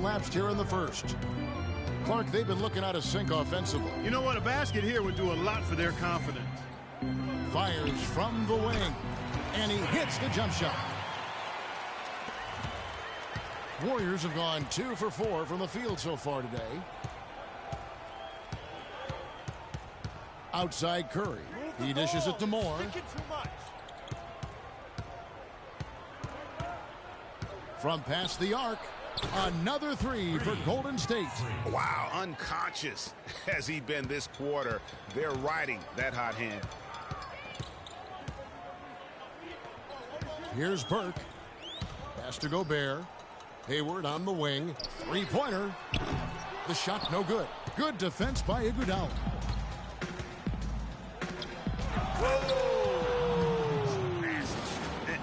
elapsed here in the first. Clark, they've been looking out of sync offensively. You know what? A basket here would do a lot for their confidence. Fires from the wing, and he hits the jump shot. Warriors have gone 2 for 4 from the field so far today. Outside Curry. He dishes it to Moore. From past the arc, another three for Golden State. Wow, unconscious has he been this quarter. They're riding that hot hand. Here's Burke. Pass to Gobert. Hayward on the wing. Three-pointer. The shot no good. Good defense by Iguodala.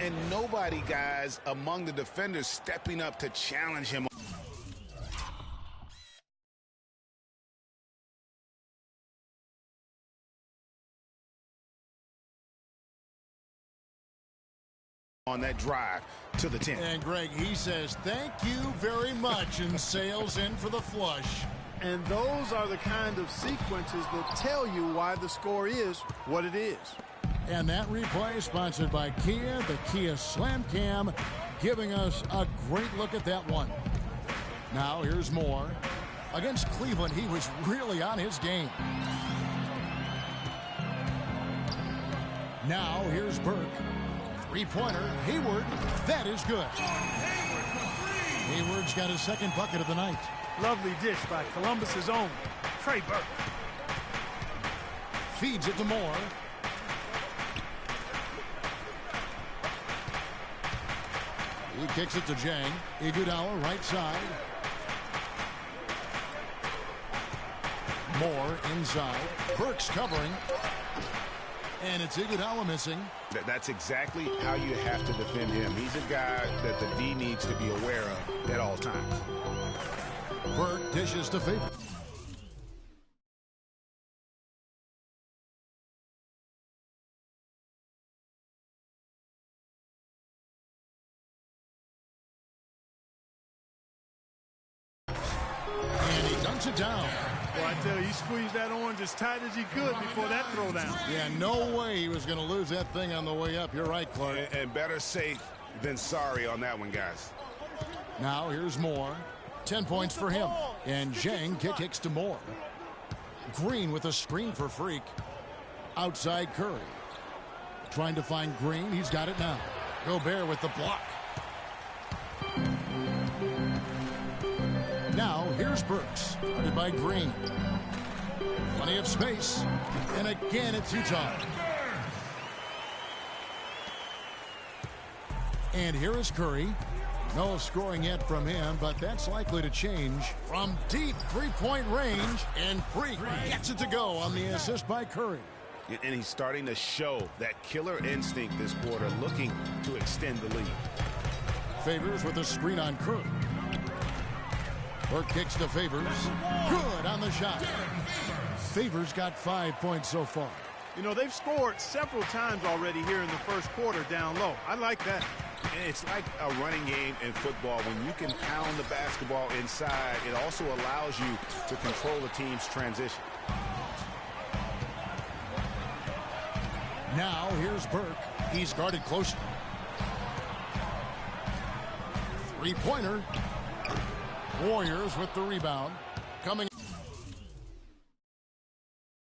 And nobody, guys, among the defenders stepping up to challenge him. On that drive to the 10. And Greg, he says thank you very much and sails in for the flush. And those are the kind of sequences that tell you why the score is what it is. And that replay sponsored by Kia, the Kia Slam Cam, giving us a great look at that one. Now here's Moore. Against Cleveland, he was really on his game. Now here's Burke. Three-pointer, Hayward, that is good. Hayward's got his second bucket of the night. Lovely dish by Columbus's own Trey Burke. Feeds it to Moore. He kicks it to Jang. Iguodala right side. Moore inside. Burke's covering. And it's Iguodala missing. That's exactly how you have to defend him. He's a guy that the D needs to be aware of at all times. Burke dishes to Favors. And he dunks it down. Well, I tell you, he squeezed that orange as tight as he could before that throwdown. Yeah, no way he was going to lose that thing on the way up. You're right, Clark. And better safe than sorry on that one, guys. Now here's Moore. 10 points for him. And Zhang kicks to Moore. Green with a screen for Freak. Outside Curry. Trying to find Green. He's got it now. Gobert with the block. Now here's Burks. Guarded by Green. Plenty of space. And again it's Utah. And here is Curry. No scoring yet from him, but that's likely to change. From deep three-point range, and Freak gets it to go on the assist by Curry. And he's starting to show that killer instinct this quarter, looking to extend the lead. Favors with a screen on Curry. Burke kicks to Favors. Good on the shot. Favors got 5 points so far. You know, they've scored several times already here in the first quarter down low. I like that. It's like a running game in football. When you can pound the basketball inside, it also allows you to control the team's transition. Now here's Burke. He's guarded closely. Three-pointer. Warriors with the rebound. Coming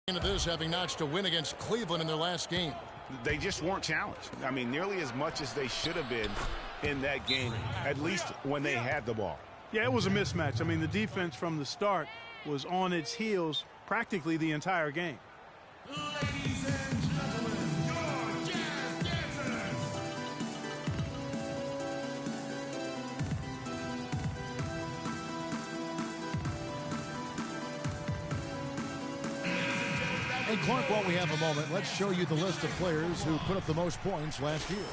into this, having notched a win against Cleveland in their last game. They just weren't challenged. I mean, nearly as much as they should have been in that game, at least when they had the ball. Yeah, it was a mismatch. I mean, the defense from the start was on its heels practically the entire game. Ladies and gentlemen, your jazz dancers. Hey, Clark, while we have a moment, let's show you the list of players who put up the most points last year.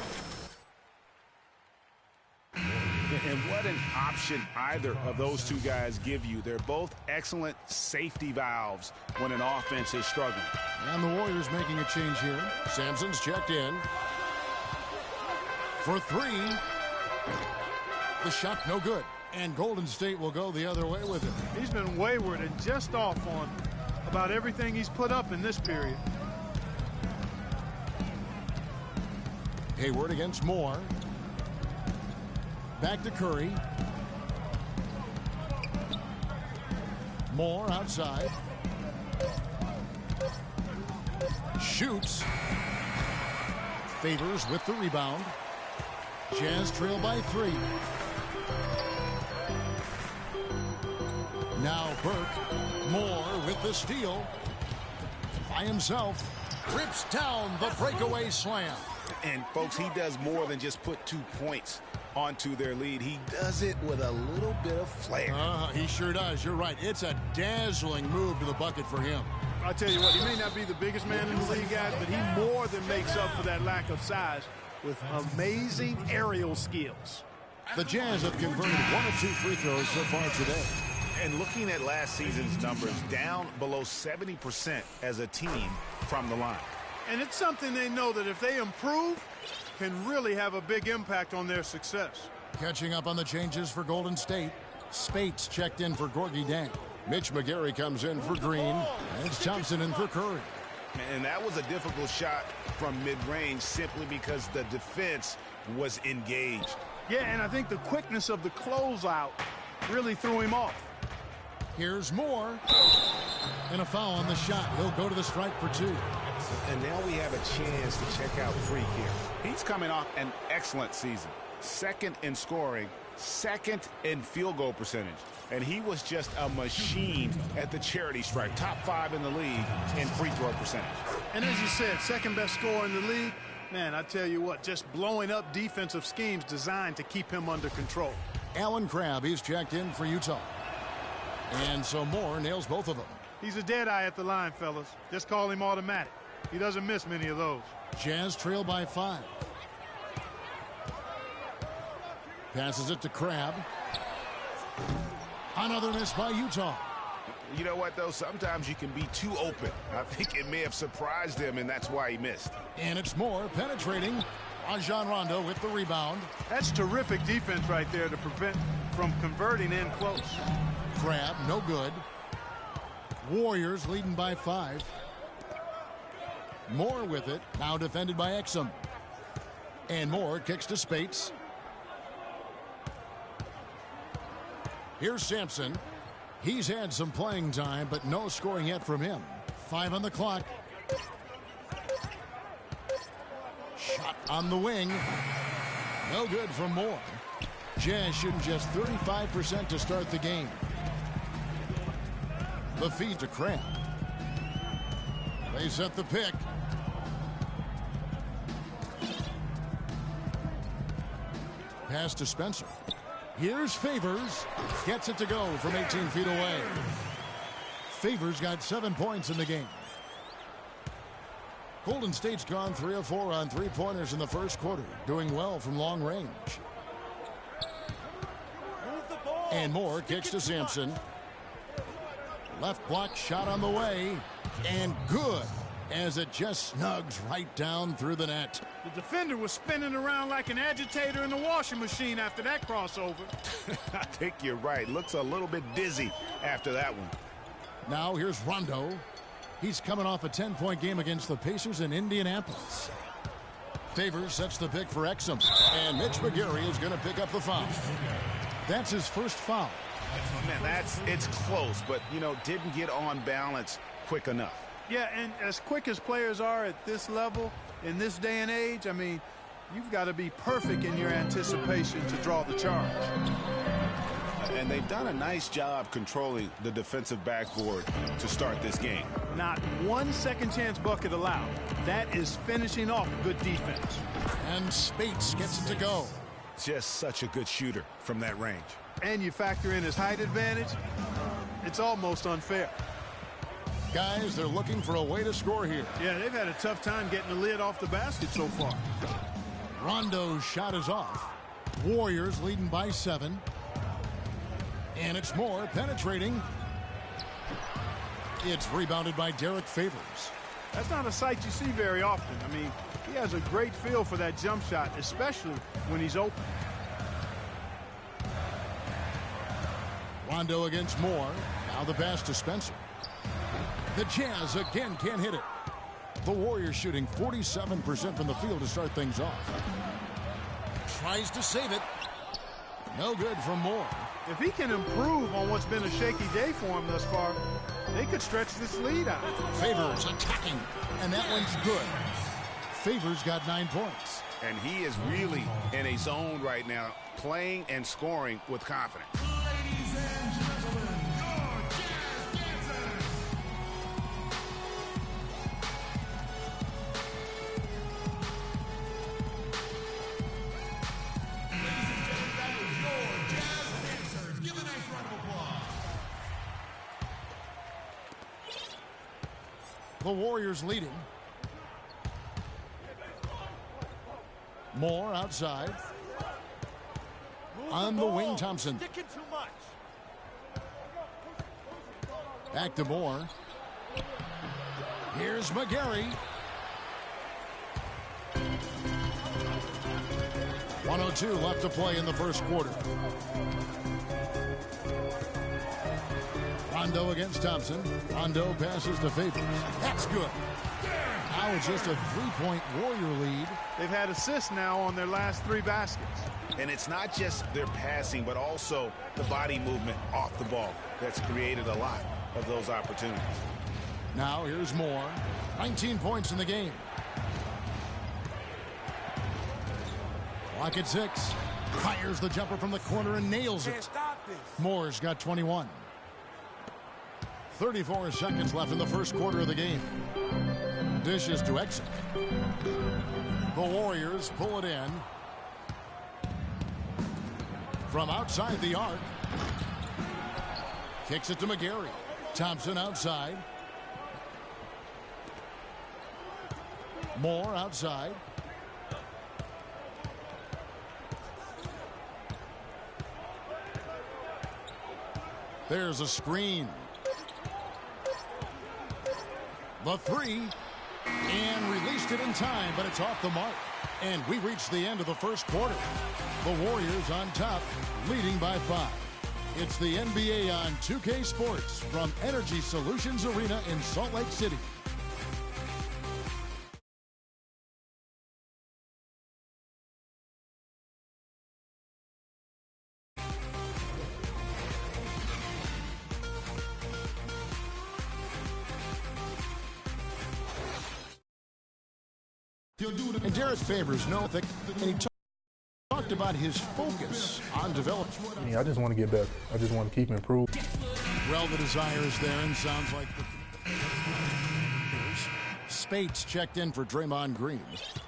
And what an option either of those two guys give you. They're both excellent safety valves when an offense is struggling. And the Warriors making a change here. Sampson's checked in. For three. The shot no good. And Golden State will go the other way with it. He's been wayward and just off on about everything he's put up in this period. Hayward against Moore. Back to Curry. Moore outside. Shoots. Favors with the rebound. Jazz trail by 3. Now Burke. Moore with the steal. By himself. Rips down the breakaway slam. And, folks, he does more than just put 2 points onto their lead. He does it with a little bit of flair. He sure does. You're right. It's a dazzling move to the bucket for him. I'll tell you what, he may not be the biggest man in the league, guys, but he more than makes up for that lack of size with amazing aerial skills. The Jazz have converted 1 of 2 free throws so far today. And looking at last season's numbers, down below 70% as a team from the line. And it's something they know that if they improve, can really have a big impact on their success. Catching up on the changes for Golden State. Spates checked in for Gorgie Dang. Mitch McGary comes in for Green. And it's Thompson in for Curry. And that was a difficult shot from mid-range simply because the defense was engaged. Yeah, and I think the quickness of the closeout really threw him off. Here's Moore. And a foul on the shot. He'll go to the stripe for 2. And now we have a chance to check out Freak here. He's coming off an excellent season. 2nd in scoring, 2nd in field goal percentage. And he was just a machine at the charity stripe. Top 5 in the league in free throw percentage. And as you said, 2nd best scorer in the league. Man, I tell you what, just blowing up defensive schemes designed to keep him under control. Alan Crabb, he's checked in for Utah. And so Moore nails both of them. He's a dead eye at the line, fellas. Just call him automatic. He doesn't miss many of those. Jazz trail by 5. Passes it to Crabb. Another miss by Utah. You know what, though? Sometimes you can be too open. I think it may have surprised him, and that's why he missed. And it's Moore penetrating. Rajon Rondo with the rebound. That's terrific defense right there to prevent from converting in close. Crabb, no good. Warriors leading by 5. Moore with it. Now defended by Exum. And Moore kicks to Spates. Here's Sampson. He's had some playing time, but no scoring yet from him. 5 on the clock. Shot on the wing. No good from Moore. Jazz shooting just 35% to start the game. The feed to Crabb. They set the pick. Pass to Spencer. Here's Favors. Gets it to go from 18 feet away. Favors got 7 points in the game. Golden State's gone 3 of 4 on 3-pointers in the first quarter, doing well from long range. And Moore kicks to Sampson. Left block shot on the way. And good, as it just snugs right down through the net. The defender was spinning around like an agitator in the washing machine after that crossover. I think you're right. Looks a little bit dizzy after that one. Now here's Rondo. He's coming off a 10-point game against the Pacers in Indianapolis. Favors sets the pick for Exum. And Mitch McGary is going to pick up the foul. That's his first foul. Man, it's close, but, didn't get on balance quick enough. Yeah, and as quick as players are at this level, in this day and age, I mean, you've got to be perfect in your anticipation to draw the charge. And they've done a nice job controlling the defensive backboard to start this game. Not one second chance bucket allowed. That is finishing off good defense. And Spates gets it to go. Just such a good shooter from that range. And you factor in his height advantage, it's almost unfair. Guys, they're looking for a way to score here. Yeah, they've had a tough time getting the lid off the basket so far. Rondo's shot is off. Warriors leading by 7. And it's Moore penetrating. It's rebounded by Derek Favors. That's not a sight you see very often. I mean, he has a great feel for that jump shot, especially when he's open. Rondo against Moore. Now the pass to Spencer. The Jazz again can't hit it. The Warriors shooting 47% from the field to start things off. Tries to save it. No good from Moore. If he can improve on what's been a shaky day for him thus far, they could stretch this lead out. Favors attacking, and that one's good. Favors got 9 points. And he is really in a zone right now, playing and scoring with confidence. Ladies and gentlemen, your Jazz dancers. Ladies and gentlemen, that was your Jazz dancers. Give a nice round of applause. The Warriors leading. Moore outside. On the wing, Thompson. Back to Moore. Here's McGarry. 1:02 left to play in the first quarter. Rondo against Thompson. Rondo passes to Favors. That's good. Now it's just a 3-point Warrior lead. They've had assists now on their last 3 baskets. And it's not just their passing, but also the body movement off the ball that's created a lot of those opportunities. Now here's Moore. 19 points in the game. Clock at 6. Fires the jumper from the corner and nails it. Moore's got 21. 34 seconds left in the first quarter of the game. Dishes to Exum. The Warriors pull it in. From outside the arc. Kicks it to McGarry. Thompson outside. Moore outside. There's a screen. The 3. And released it in time, but it's off the mark. And we reach the end of the first quarter. The Warriors on top, leading by 5. It's the NBA on 2K Sports from Energy Solutions Arena in Salt Lake City. And Derek Favors that he talked about his focus on development. I just want to get better. I just want to keep improving. Well, the desire is there, and sounds like the Spates checked in for Draymond Green.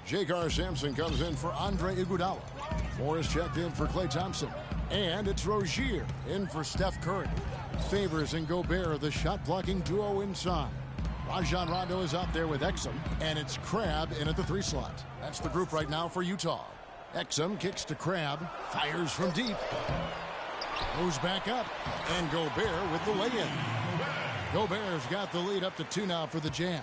J.K. Sampson comes in for Andre Iguodala. Morris checked in for Klay Thompson. And it's Rozier in for Steph Curry. Favors and Gobert, the shot-blocking duo inside. Rajon Rondo is out there with Exum, and it's Crabbe in at the 3 slot. That's the group right now for Utah. Exum kicks to Crabbe, fires from deep. Goes back up, and Gobert with the lay-in. Gobert's got the lead up to 2 now for the Jazz.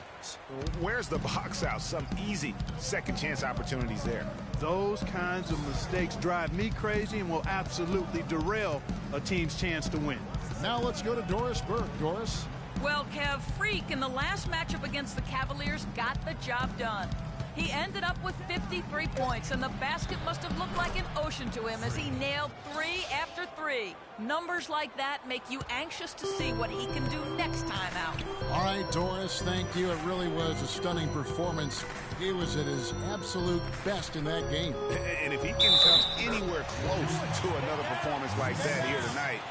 Where's the box out? Some easy second-chance opportunities there. Those kinds of mistakes drive me crazy and will absolutely derail a team's chance to win. Now let's go to Doris Burke. Doris? Well, Kev, Freak in the last matchup against the Cavaliers got the job done. He ended up with 53 points, and the basket must have looked like an ocean to him as he nailed 3 after 3. Numbers like that make you anxious to see what he can do next time out. All right, Doris, thank you. It really was a stunning performance. He was at his absolute best in that game. And if he can come anywhere close to another performance like that here tonight,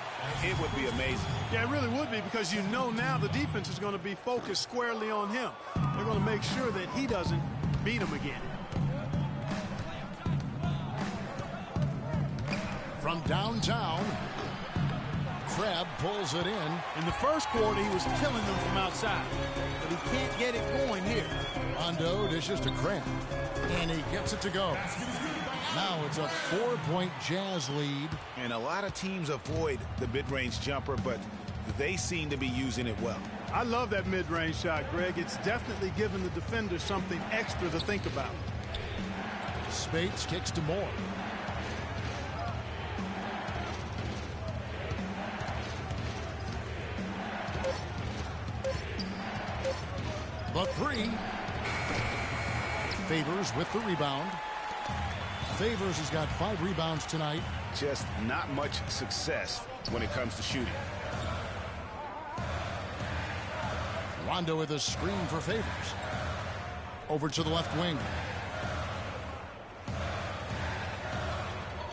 it would be amazing. Yeah, it really would be, because you know now the defense is going to be focused squarely on him. They're going to make sure that he doesn't beat him again. From downtown, Crabbe pulls it in. In the first quarter, he was killing them from outside, but he can't get it going here. Rondo dishes to Crabbe, and he gets it to go. Now it's a 4-point Jazz lead. And a lot of teams avoid the mid-range jumper, but they seem to be using it well. I love that mid-range shot, Greg. It's definitely given the defender something extra to think about. Spates kicks to Moore. The three. Favors with the rebound. Favors has got 5 rebounds tonight. Just not much success when it comes to shooting. Rondo with a screen for Favors. Over to the left wing.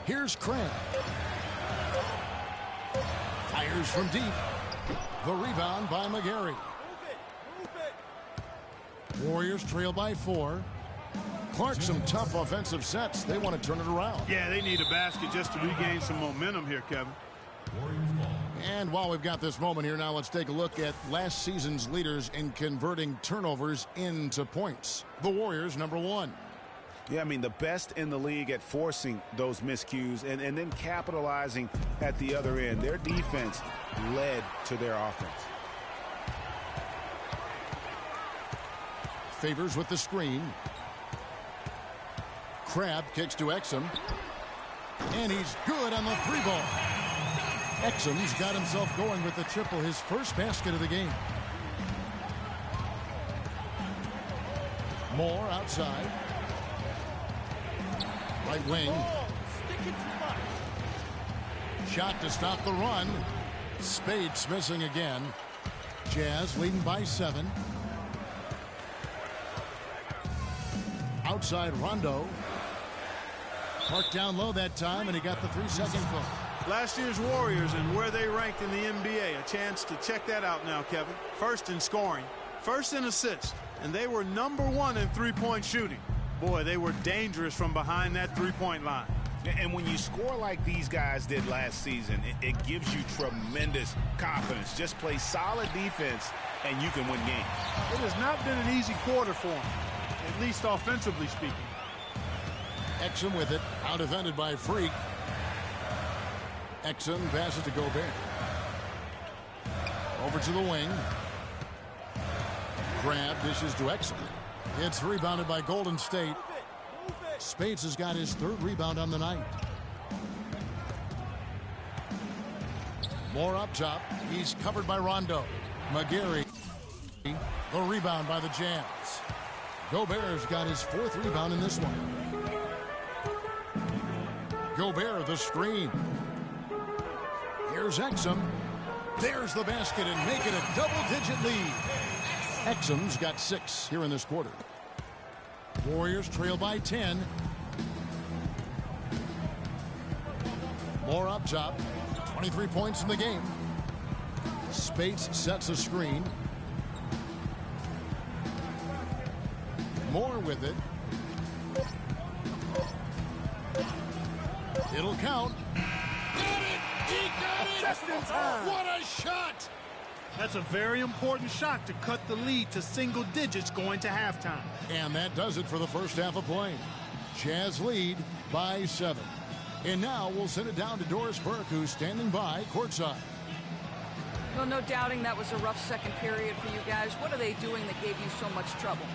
Here's Crabb. Fires from deep. The rebound by McGarry. Warriors trail by 4. Clark, some tough offensive sets. They want to turn it around. Yeah, they need a basket just to regain some momentum here, Kevin. And while we've got this moment here, now let's take a look at last season's leaders in converting turnovers into points. The Warriors, number 1. Yeah, I mean, the best in the league at forcing those miscues and then capitalizing at the other end. Their defense led to their offense. Favors with the screen. Crabb kicks to Exum. And he's good on the 3-ball. Exum's got himself going with the triple, his first basket of the game. Moore outside. Right wing. Shot to stop the run. Spades missing again. Jazz leading by 7. Outside Rondo. Parked down low that time, and he got the 3-second call. Last year's Warriors and where they ranked in the NBA. A chance to check that out now, Kevin. First in scoring, first in assists, and they were number 1 in three-point shooting. Boy, they were dangerous from behind that three-point line. And when you score like these guys did last season, it gives you tremendous confidence. Just play solid defense, and you can win games. It has not been an easy quarter for them, at least offensively speaking. Exum with it, out defended by Freak. Exum passes to Gobert. Over to the wing. Crabb dishes to Exum. It's rebounded by Golden State. Spades has got his 3rd rebound on the night. Moore up top. He's covered by Rondo. McGarry. The rebound by the Jazz. Gobert's got his 4th rebound in this one. Gobert the screen. Here's Exum. There's the basket and make it a double-digit lead. Exum's got 6 here in this quarter. Warriors trail by 10. Moore up top. 23 points in the game. Speights sets a screen. Moore with it. It'll count. Got it! He got it! Just in time. What a shot! That's a very important shot to cut the lead to single digits going to halftime. And that does it for the first half of play. Jazz lead by 7. And now we'll send it down to Doris Burke, who's standing by courtside. Well, no doubting that was a rough second period for you guys. What are they doing that gave you so much trouble?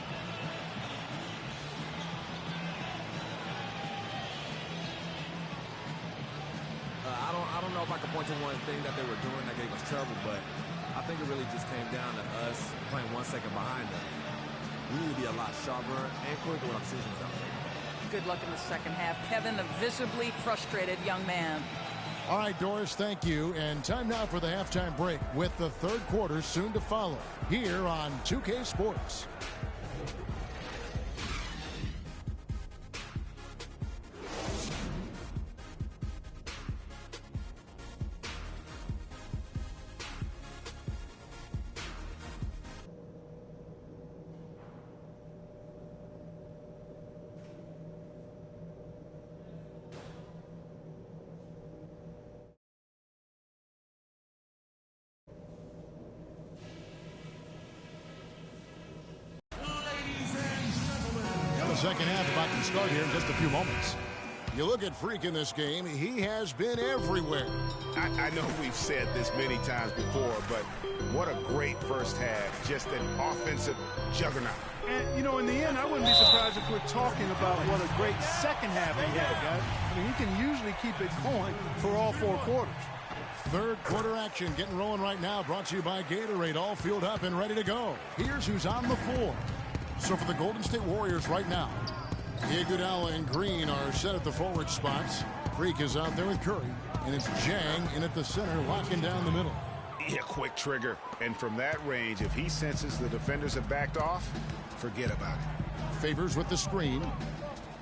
I don't know if I can point to one thing that they were doing that gave us trouble, but I think it really just came down to us playing 1 second behind them. We need to be a lot sharper and quicker with our decisions out there. Good luck in the second half. Kevin, a visibly frustrated young man. All right, Doris, thank you. And time now for the halftime break with the 3rd quarter soon to follow here on 2K Sports. Second half about to start here in just a few moments. You look at Freak in this game, he has been everywhere. I know we've said this many times before, but what a great first half. Just an offensive juggernaut. And, you know, in the end, I wouldn't be surprised if we're talking about what a great second half he had, guys. I mean, he can usually keep it going for all 4 quarters. Third quarter action getting rolling right now. Brought to you by Gatorade. All fueled up and ready to go. Here's who's on the floor. So for the Golden State Warriors right now, Iguodala and Green are set at the forward spots. Freak is out there with Curry. And it's Jang in at the center, locking down the middle. Yeah, quick trigger. And from that range, if he senses the defenders have backed off, forget about it. Favors with the screen.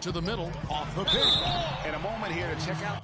To the middle, off the pick. And a moment here to check out